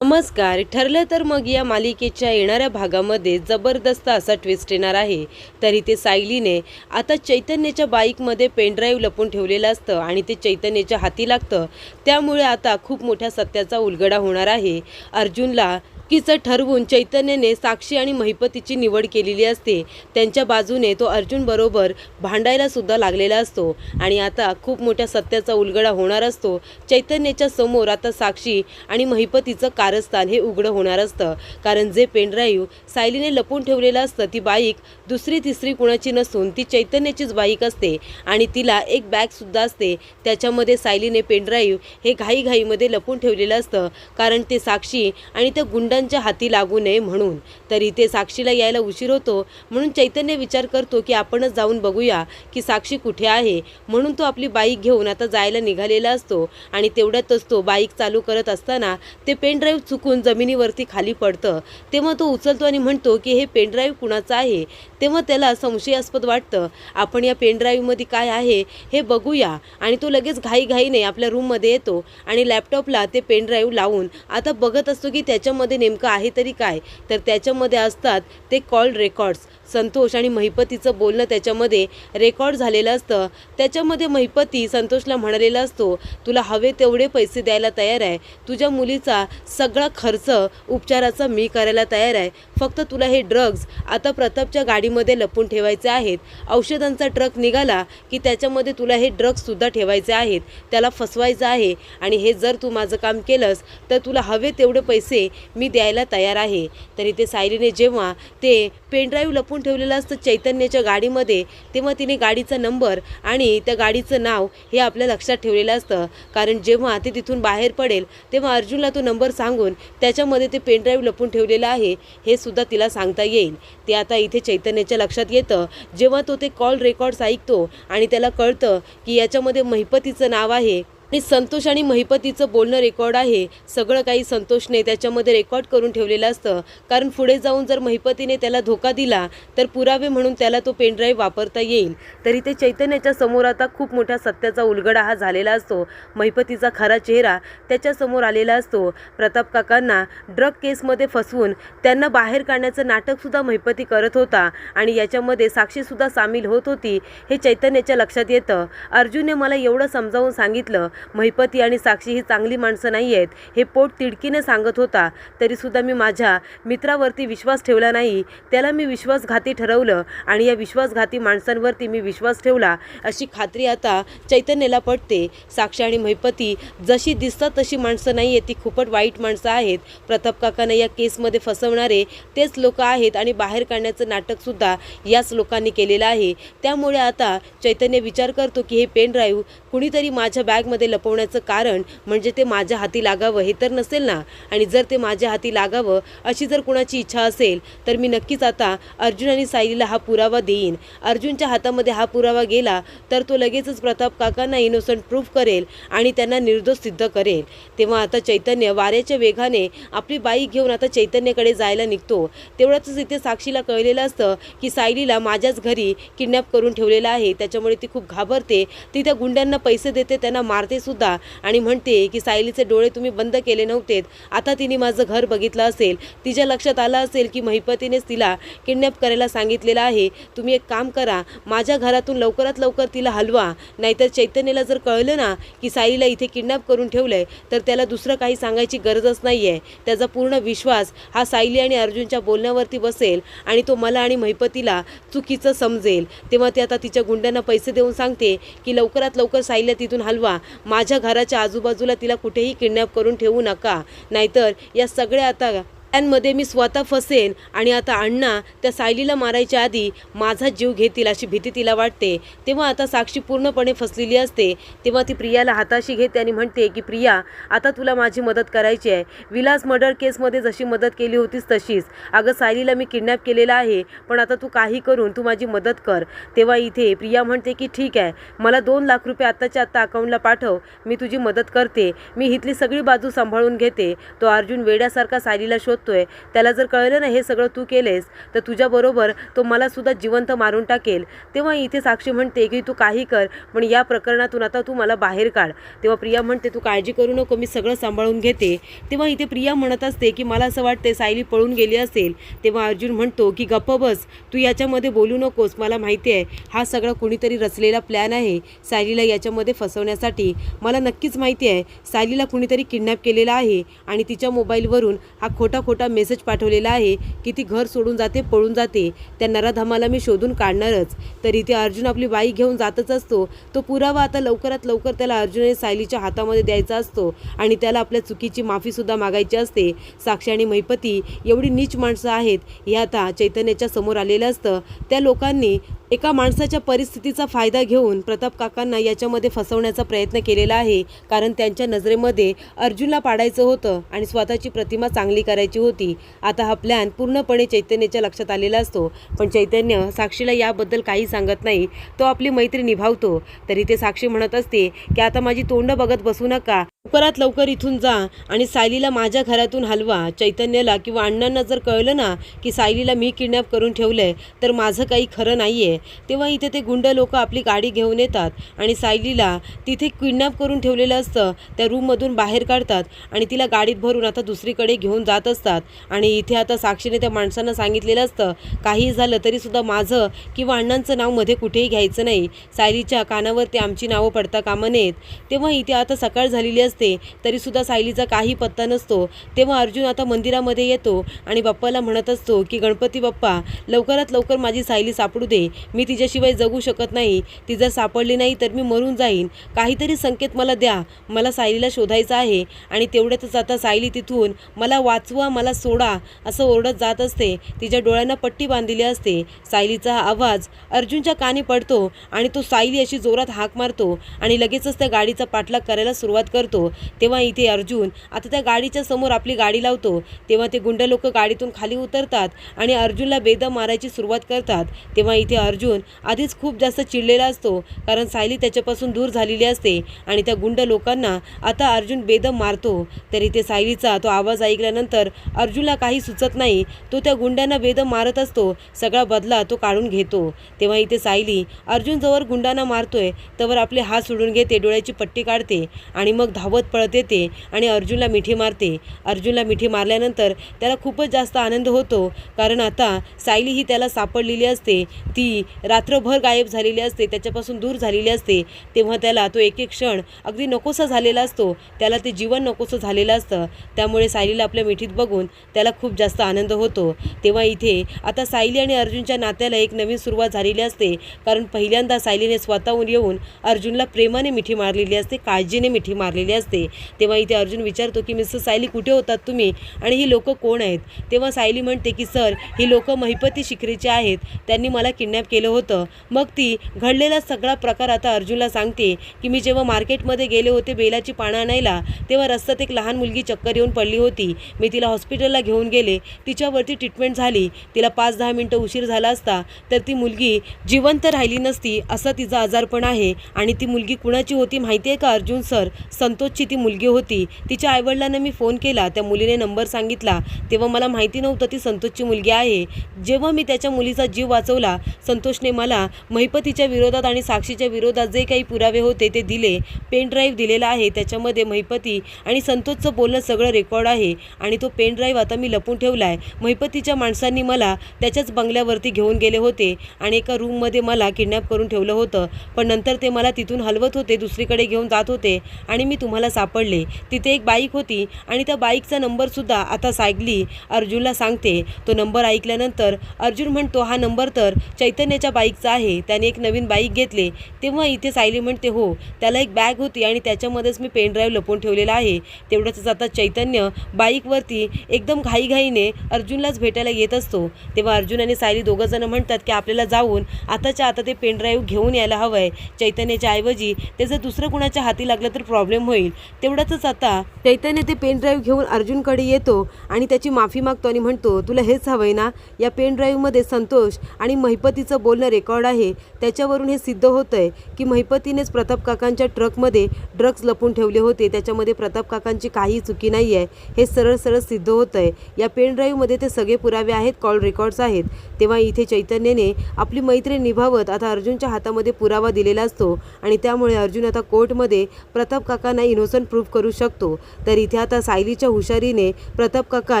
नमस्कार. ठरलं तर मग या मालिकेच्या येणाऱ्या भागामध्ये जबरदस्त असा ट्विस्ट येणार आहे. तर इथे सायलीने आता चैतन्याच्या बाईकमध्ये पेनड्राईव्ह लपवून ठेवलेलं असतं आणि ते चैतन्याच्या हाती लागतं. त्यामुळे आता खूप मोठ्या सत्याचा उलगडा होणार आहे. अर्जुनला कीचं ठरवून चैतन्याने साक्षी आणि महिपतीची निवड केलेली असते. त्यांच्या बाजूने तो अर्जुन बरोबर भांडायला सुद्धा लागलेला असतो आणि आता खूप मोठ्या सत्याचा उलगडा होणार असतो. चैतन्याच्या समोर आता साक्षी आणि महिपतीचं कारस्थान हे उघडं होणार असतं. कारण जे पेनड्राईव्ह सायलीने लपवून ठेवलेलं असतं ती बाईक दुसरी तिसरी कुणाची नसून ती चैतन्याचीच बाईक असते आणि तिला एक बॅगसुद्धा असते. त्याच्यामध्ये सायलीने पेनड्राईव्ह हे घाईघाईमध्ये लपवून ठेवलेलं असतं कारण ते साक्षी आणि त्या गुंडांच्या हाती लागू नये म्हणून. तर इथे साक्षीला यायला उशीर होतो म्हणून चैतन्य विचार करतो की आपणच जाऊन बघूया की साक्षी कुठे आहे. म्हणून तो आपली बाईक घेऊन आता जायला निघालेला असतो आणि तेवढ्यातच तो बाईक चालू करत असताना ते पेनड्राईव्ह चुकून जमिनीवरती खाली पडतं. तेव्हा तो उचलतो आणि म्हणतो की हे पेनड्राईव्ह कुणाचं आहे. तेव्हा त्याला संशयास्पद वाटतं. आपण या पेनड्राईव्हमध्ये काय आहे हे बघूया आणि तो लगेच घाईघाईने आपल्या रूममध्ये येतो आणि लॅपटॉपला ते पेनड्राईव्ह लावून आता बघत असतो की त्याच्यामध्ये नेमकं आहे तरी काय. तर त्याच्यामध्ये असतात ते कॉल रेकॉर्ड्स. संतोष आणि महिपतीचं बोलणं त्याच्यामध्ये रेकॉर्ड झालेलं असतं. त्याच्यामध्ये महिपती संतोषला म्हणालेला असतो, तुला हवे तेवढे पैसे द्यायला तयार आहे. तुझ्या मुलीचा सगळा खर्च उपचाराचा मी करायला तयार आहे. फक्त तुला हे ड्रग्ज आता प्रतापच्या गाडीमध्ये लपून ठेवायचे आहेत. औषधांचा ट्रक निघाला की त्याच्यामध्ये तुला हे ड्रग्जसुद्धा ठेवायचे आहेत. त्याला फसवायचं आहे आणि हे जर तू माझं काम केलंस तर तुला हवे तेवढे पैसे मी द्यायला तयार आहे. तरी ते सायलीने जेव्हा ते पेनड्राईव्ह लपून ठेवलेलं असतं चैतन्याच्या गाडीमध्ये तेव्हा तिने गाडीचा नंबर आणि त्या गाडीचं नाव हे आपल्या लक्षात ठेवलेलं असतं. कारण जेव्हा ते तिथून बाहेर पडेल तेव्हा अर्जुनला तो नंबर सांगून त्याच्यामध्ये ते पेनड्राईव्ह लपून ठेवलेलं आहे हे सुद्धा तिला सांगता येईल. ते आता इथे चैतन्याच्या लक्षात येतं जेव्हा तो ते कॉल रेकॉर्ड्स ऐकतो आणि त्याला कळतं की याच्यामध्ये महिपतीचं नाव आहे आणि संतोष आणि महिपतीचं बोलणं रेकॉर्ड आहे. सगळं काही संतोषने त्याच्यामध्ये रेकॉर्ड करून ठेवलेलं असतं. कारण पुढे जाऊन जर महिपतीने त्याला धोका दिला तर पुरावे म्हणून त्याला तो पेनड्राईव्ह वापरता येईल. तरी ते चैतन्याच्या समोर आता खूप मोठ्या सत्याचा उलगडा हा झालेला असतो. महिपतीचा खरा चेहरा त्याच्यासमोर आलेला असतो. प्रताप काकांना ड्रग केसमध्ये फसवून त्यांना बाहेर काढण्याचं नाटकसुद्धा महिपती करत होता आणि याच्यामध्ये साक्षीसुद्धा सामील होत होती हे चैतन्याच्या लक्षात येतं. अर्जुनने मला एवढं समजावून सांगितलं, महिपती आणि साक्षी ही चांगली माणसं नाही आहेत हे पोट तिडकीने सांगत होता. तरीसुद्धा मी माझ्या मित्रावरती विश्वास ठेवला नाही. त्याला मी विश्वासघाती ठरवलं आणि या विश्वासघाती माणसांवरती मी विश्वास ठेवला अशी खात्री आता चैतन्याला पटते. साक्षी आणि महिपती जशी दिसतात तशी माणसं नाही आहेत, ती खूपच वाईट माणसं आहेत. प्रताप काकांना या केसमध्ये फसवणारे तेच लोक आहेत आणि बाहेर काढण्याचं नाटकसुद्धा याच लोकांनी केलेलं आहे. त्यामुळे आता चैतन्य विचार करतो की हे पेनड्राईव्ह कुणीतरी माझ्या बॅगमध्ये लपवण्याचं कारण म्हणजे ते माझ्या हाती लागावं हे तर नसेल ना. आणि जर ते माझ्या हाती लागावं अशी जर कुणाची इच्छा असेल तर मी नक्कीच आता अर्जुन आणि सायलीला हा पुरावा देईन. अर्जुनच्या हातामध्ये हा पुरावा गेला तर तो लगेचच प्रताप काकांना इनोसंट प्रूफ करेल आणि त्यांना निर्दोष सिद्ध करेल. तेव्हा आता चैतन्य वाऱ्याच्या वेगाने आपली बाईक घेऊन आता चैतन्याकडे जायला निघतो. तेवढ्यातच इथे साक्षीला कळलेलं असतं की सायलीला माझ्याच घरी किडनॅप करून ठेवलेलं आहे. त्याच्यामुळे ती खूप घाबरते. ती त्या गुंड्यांना पैसे देते, त्यांना मारते सुद्धा आणि म्हणते की सायलीचे डोळे तुम्ही बंद केले नव्हतेत, आता तिने माझं घर बघितलं असेल. तिच्या लक्षात आलं असेल की महिपतीनेच तिला किडनॅप करायला सांगितलेलं आहे. तुम्ही एक काम करा, माझ्या घरातून लवकरात लवकर तिला हलवा. नाहीतर चैतन्याला जर कळलं ना की सायलीला इथे किडनॅप करून ठेवलंय तर त्याला दुसरं काही सांगायची गरजच नाही आहे. त्याचा पूर्ण विश्वास हा सायली आणि अर्जुनच्या बोलण्यावरती बसेल आणि तो मला आणि महिपतीला चुकीचं समजेल. तेव्हा ती आता तिच्या गुंड्यांना पैसे देऊन सांगते की लवकरात लवकर सायलीला तिथून हलवा. माझ्या घराच्या आजूबाजूला तिला कुठेही किडनॅप करून ठेवू नका, नाहीतर या सगळ्या आता त्यांमध्ये मी स्वतः फसेन आणि आता अण्णा त्या सायलीला मारायच्या आधी माझा जीव घेतील अशी भीती तिला वाटते. तेव्हा आता साक्षी पूर्णपणे फसलेली असते. तेव्हा ती प्रियाला हाताशी घेते आणि म्हणते की प्रिया, आता तुला माझी मदत करायची आहे. विलास मर्डर केसमध्ये जशी मदत केली होतीस तशीच. अगं सायलीला मी किडनॅप केलेलं आहे पण आता तू काही करून तू माझी मदत कर. तेव्हा इथे प्रिया म्हणते की ठीक आहे, मला 2 लाख रुपये आत्ताच्या आत्ता अकाउंटला पाठव, मी तुझी मदत करते. मी इथली सगळी बाजू सांभाळून घेते. तो अर्जुन वेड्यासारखा सायलीला शोध शोधतोय त्याला जर कळलं ना हे सगळं तू केलेस तर तुझ्याबरोबर तो मलासुद्धा जिवंत मारून टाकेल. तेव्हा इथे साक्षी म्हणते की तू काही कर पण या प्रकरणातून आता तू मला बाहेर काढ. तेव्हा प्रिया म्हणते तू काळजी करू नको, मी सगळं सांभाळून घेते. तेव्हा इथे प्रिया म्हणत असते की मला असं वाटते सायली पळून गेली असेल. तेव्हा अर्जुन म्हणतो की गप्प बस, तू याच्यामध्ये बोलू नकोस, मला माहिती आहे हा सगळा कुणीतरी रचलेला प्लॅन आहे सायलीला याच्यामध्ये फसवण्यासाठी. मला नक्कीच माहिती आहे सायलीला कुणीतरी किडनॅप केलेला आहे आणि तिच्या मोबाईलवरून हा खोटा मेसेज पाठवलेला आहे की ती घर सोडून जाते, पळून जाते. त्या नराधमाला मी शोधून काढणारच. तर इथे अर्जुन आपली बाईक घेऊन जातच असतो. तो पुरावा आता लवकरात लवकर त्याला अर्जुनने सायलीच्या हातामध्ये द्यायचा असतो आणि त्याला आपल्या चुकीची माफीसुद्धा मागायची असते. साक्षी आणि महिपती एवढी नीच माणसं आहेत हे आता चैतन्याच्या समोर आलेलं असतं. त्या लोकांनी एका माणसाच्या परिस्थितीचा फायदा घेऊन प्रताप काकांना याच्यामध्ये फसवण्याचा प्रयत्न केलेला आहे. कारण त्यांच्या नजरेमध्ये अर्जुनला पाडायचं होतं आणि स्वतःची प्रतिमा चांगली करायची होती. आता हा प्लॅन पूर्णपणे चैतन्याच्या लक्षात आलेला असतो. पण चैतन्य साक्षीला याबद्दल काही सांगत नाही. तो आपली मैत्री निभावतो. तरी ते साक्षी म्हणत असते की आता माझी तोंड बघत बसू नका, लवकरात लवकर इथून जा आणि सायलीला माझ्या घरातून हलवा. चैतन्याला किंवा अण्णांना जर कळलं ना की सायलीला मी किडनॅप करून ठेवलंय तर माझं काही खरं नाही आहे. तेव्हा इथे ते गुंड लोक आपली गाडी घेऊन येतात आणि सायलीला तिथे किडनॅप करून ठेवलेलं असतं त्या रूममधून बाहेर काढतात आणि तिला गाडीत भरून आता दुसरीकडे घेऊन जात असतात. आणि इथे आता साक्षीने त्या माणसांना सांगितलेलं असतं काही झालं तरीसुद्धा माझं किंवा अण्णांचं नाव मध्ये कुठेही घ्यायचं नाही. सायलीच्या कानावरती आमची नावं पडता कामा नयेत. तेव्हा इथे आता सकाळ झालेली असते तरीसुद्धा सायलीचा काही पत्ता नसतो. तेव्हा अर्जुन आता मंदिरामध्ये येतो आणि बाप्पाला म्हणत असतो की गणपती बाप्पा लवकरात लवकर माझी सायली सापडू दे, मी तिच्याशिवाय जगू शकत नाही. ती जर सापडली नाही तर मी मरून जाईन. काहीतरी संकेत मला द्या, मला सायलीला शोधायचं आहे. आणि तेवढ्यातच आता सायली तिथून मला वाचवा, मला सोडा असं ओरडत जात असते. तिच्या डोळ्यांना पट्टी बांधलेली असते. सायलीचा हा आवाज अर्जुनच्या कानी पडतो आणि तो सायली अशी जोरात हाक मारतो आणि लगेचच त्या गाडीचा पाठलाग करायला सुरुवात करतो. तेव्हा इथे अर्जुन आता त्या गाडीच्या समोर आपली गाडी लावतो. तेव्हा ते गुंड लोक गाडीतून खाली उतरतात आणि अर्जुनला बेदम मारायची सुरुवात करतात. तेव्हा इथे अर्जुन आधीच खूप जास्त चिडलेला असतो कारण सायली त्याच्यापासून दूर झालेली असते आणि त्या गुंड लोकांना आता अर्जुन बेदम मारतो. तर इथे सायलीचा तो आवाज ऐकल्यानंतर अर्जुनला काही सुचत नाही. तो त्या गुंडांना बेदम मारत असतो. सगळा बदला तो काढून घेतो. तेव्हा इथे सायली अर्जुन जवळ गुंडांना मारतोय तवर आपले हात सोडून घेते, डोळ्याची पट्टी काढते आणि मग धावत पळत येते आणि अर्जुनला मिठी मारते. अर्जुनला मिठी मारल्यानंतर त्याला खूपच जास्त आनंद होतो कारण आता सायली ही त्याला सापडलेली असते. ती रात्रभर गायब झालेली असते, त्याच्यापासून दूर झालेली असते. तेव्हा त्याला तो एक एक क्षण अगदी नकोसा झालेला असतो. त्याला ते जीवन नकोसं झालेलं असतं. त्यामुळे सायलीला आपल्या मिठीत बघून त्याला खूप जास्त आनंद होतो. तेव्हा इथे आता सायली आणि अर्जुनच्या नात्याला एक नवीन सुरुवात झालेली असते कारण पहिल्यांदा सायलीने स्वतःहून येऊन अर्जुनला प्रेमाने मिठी मारलेली असते, काळजीने मिठी मारलेली असते. तेव्हा इथे अर्जुन विचारतो की मिस्टर सायली कुठे होतात तुम्ही आणि ही लोक कोण आहेत. तेव्हा सायली म्हणते की सर ही लोक महिपती शिखरेचे आहेत, त्यांनी मला किडनॅप केलं होतं. मग ती घडलेला सगळा प्रकार आता अर्जुनला सांगते की मी जेव्हा मार्केटमध्ये गेले होते बेलाची पानं आणायला तेव्हा रस्त्यात एक लहान मुलगी चक्कर येऊन पडली होती. मी तिला हॉस्पिटलला घेऊन गेले, तिच्यावरती ट्रीटमेंट झाली. तिला 5-10 मिनटं उशीर झाला असता तर ती मुलगी जिवंत राहिली नसती, असं तिचं आजारपण आहे. आणि ती मुलगी कुणाची होती माहिती आहे का अर्जुन सर, संतोषची ती मुलगी होती. तिच्या आईवडिलांना मी फोन केला, त्या मुलीने नंबर सांगितला. तेव्हा मला माहिती नव्हतं ती संतोषची मुलगी आहे. जेव्हा मी त्याच्या मुलीचा जीव वाचवला संतोषने मला महिपतीच्या विरोधात आणि साक्षीच्या विरोधात जे काही पुरावे होते ते दिले. पेन ड्राईव्ह दिलेला आहे, त्याच्यामध्ये महिपती आणि संतोषचं बोलणं सगळं रेकॉर्ड आहे आणि तो पेन ड्राईव्ह आता मी लपून ठेवला आहे. महिपतीच्या माणसांनी मला त्याच्याच बंगल्यावरती घेऊन गेले होते आणि एका रूममध्ये मला किडनॅप करून ठेवलं होतं. पण नंतर ते मला तिथून हलवत होते, दुसरीकडे घेऊन जात होते आणि मी तुम्हाला सापडले. तिथे एक बाईक होती आणि त्या बाईकचा नंबरसुद्धा आता सायली अर्जुनला सांगते. तो नंबर ऐकल्यानंतर अर्जुन म्हणतो हा नंबर तर चैतन्याच्या बाईकचा आहे, त्याने एक नवीन बाईक घेतले. तेव्हा इथे सायली म्हणते हो, त्याला एक बॅग होती आणि त्याच्यामध्येच मी पेन ड्राईव्ह लपवून ठेवलेला आहे. तेवढंच आता चैतन्य बाईकवरती एकदम घाईघाईने अर्जुनलाच भेटायला येत असतो. तेव्हा अर्जुन आणि सायली दोघंजण म्हणतात की आपल्याला जाऊन आताच्या आता ते पेन ड्राईव्ह घेऊन यायला हवं आहे. चैतन्याच्या ऐवजी ते जर दुसरं कुणाच्या हाती लागलं तर प्रॉब्लेम होईल. होईल. तेवढ्यातच आता चैतन्य ते पेन ड्राईव्ह घेऊन अर्जुनकडे येतो आणि त्याची माफी मागतो आणि म्हणतो, तुला हेच हवंय ना? या पेन ड्राईव्हमध्ये संतोष आणि महिपतीचं बोलणं रेकॉर्ड आहे. त्याच्यावरून हे सिद्ध होतंय की महिपतीनेच प्रताप काकांच्या ट्रकमध्ये ड्रग्ज लपून ठेवले होते. त्याच्यामध्ये प्रताप काकांची काही चुकी नाही आहे. हे सरळ सरळ सिद्ध होतंय. या पेन ड्राईव्हमध्ये ते सगळे पुरावे आहेत, कॉल रेकॉर्ड्स आहेत. तेव्हा इथे चैतन्यने आपली मैत्री निभावत आता अर्जुनच्या हातामध्ये पुरावा दिलेला असतो आणि त्यामुळे अर्जुन आता कोर्टमध्ये प्रताप काकांना इनोसंट प्रूफ करू शकतो. तर इथे आता सायलीच्या हुशारीने प्रताप काका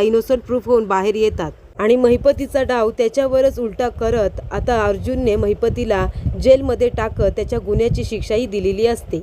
इनोसंट प्रूफ होऊन बाहेर येतात आणि महिपतीचा डाव त्याच्यावरच उलटा करत आता अर्जुनने महिपतीला जेलमध्ये टाकत त्याच्या गुन्ह्याची शिक्षाही दिलेली असते.